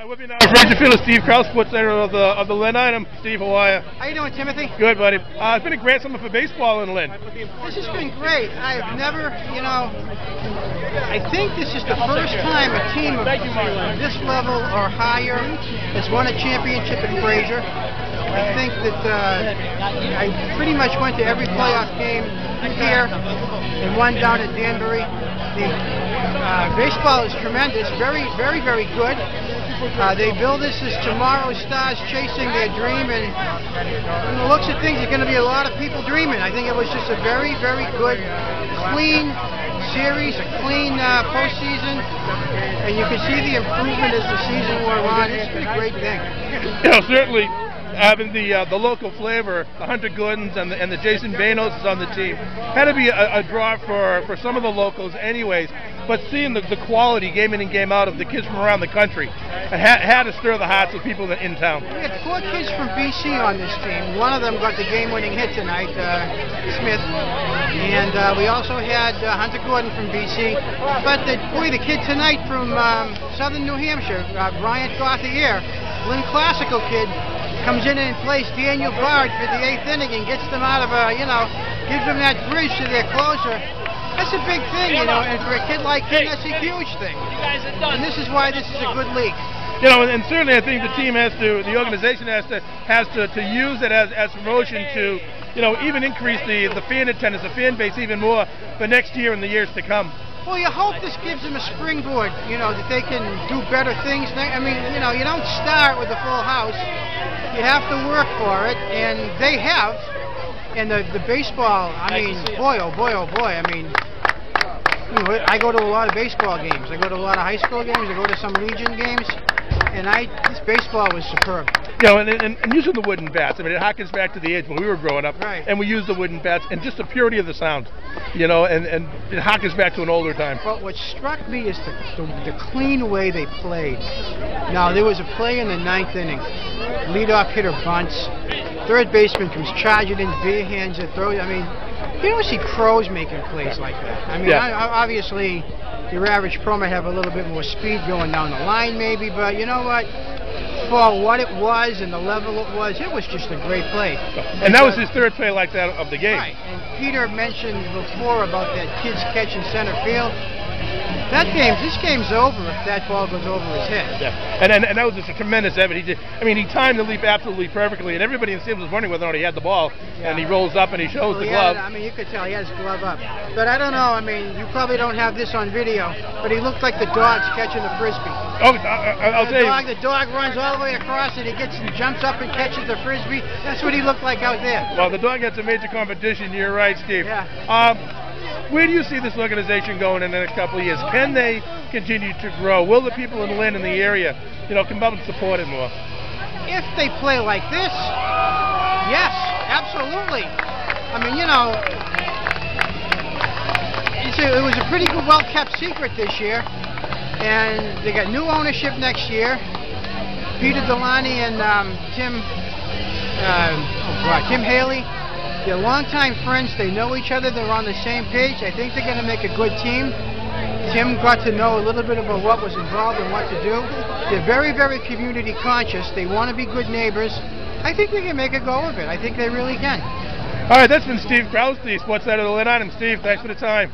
With me now is Ranger Fielder Steve Krause, sports editor of the Lynn item. Steve, how are you? How you doing, Timothy? Good, buddy. It's been a great summer for baseball in Lynn. This has been great. I've never, I think this is the first time a team of this level or higher has won a championship in Fraser. I think that I pretty much went to every playoff game here and one down at Danbury. The baseball is tremendous, very, very, very good. They build this as tomorrow's stars chasing their dream, and from the looks of things, there's going to be a lot of people dreaming. I think it was just a very, very good, clean series, a clean postseason, and you can see the improvement as the season wore on. It's been a great thing. Certainly. Having the local flavor, the Hunter Gordons and the Jason Banos is on the team, had to be a draw for some of the locals anyways, but seeing the quality game in and game out of the kids from around the country had to stir the hearts of people in town. We had 4 kids from BC on this team. One of them got the game-winning hit tonight, Smith, and we also had Hunter Gordon from BC, but the kid tonight from southern New Hampshire, Bryant Gauthier, Lynn Classical kid, comes in and plays Daniel Bard for the 8th inning and gets them out of gives them that bridge to their closer. That's a big thing, and for a kid like him, that's a huge thing. And this is why this is a good league. And certainly I think the team the organization has to use it as promotion to, even increase the fan attendance, the fan base even more for next year and the years to come. Well, you hope this gives them a springboard, that they can do better things. I mean, you don't start with a full house. You have to work for it, and they have. And the baseball, I mean, boy, oh boy, oh boy. I mean, I go to a lot of baseball games. I go to a lot of high school games. I go to some Legion games, and this baseball was superb. And using the wooden bats. I mean, it harkens back to the age when we were growing up, right. And we used the wooden bats, and just the purity of the sound, and it harkens back to an older time. But what struck me is the clean way they played. Now, there was a play in the 9th inning. Leadoff hitter bunts. Third baseman comes charging in, bare hands it, throws. I mean, you don't see Krause making plays like that. I mean, obviously, your average pro might have a little bit more speed going down the line, maybe, but you know what? For what it was and the level it was just a great play. And that was his 3rd play like that of the game. Right. And Peter mentioned before about that kid's catch in center field. This game's over if that ball goes over his head. Yeah, and that was just a tremendous effort. He timed the leap absolutely perfectly, and everybody in the stadium was wondering whether or not he had the ball. Yeah. And he rolls up and he shows the glove. I mean, you could tell he has his glove up. But I don't know. I mean, you probably don't have this on video, but he looked like the dog's catching the frisbee. Oh, I'll tell you. The dog runs all the way across, and he jumps up and catches the frisbee. That's what he looked like out there. Well, the dog had some major competition. You're right, Steve. Yeah. Where do you see this organization going in the next couple of years? Can they continue to grow? Will the people in Lynn in the area, come up and support it more? If they play like this, yes, absolutely. I mean, it was a pretty good, well-kept secret this year, and they got new ownership next year. Peter Delaney and Tim Haley. They're longtime friends. They know each other. They're on the same page. I think they're going to make a good team. Tim got to know a little bit about what was involved and what to do. They're very, very community conscious. They want to be good neighbors. I think they can make a go of it. I think they really can. All right, that's been Steve Krause, the sports editor of the Lynn Item. Steve, thanks for the time.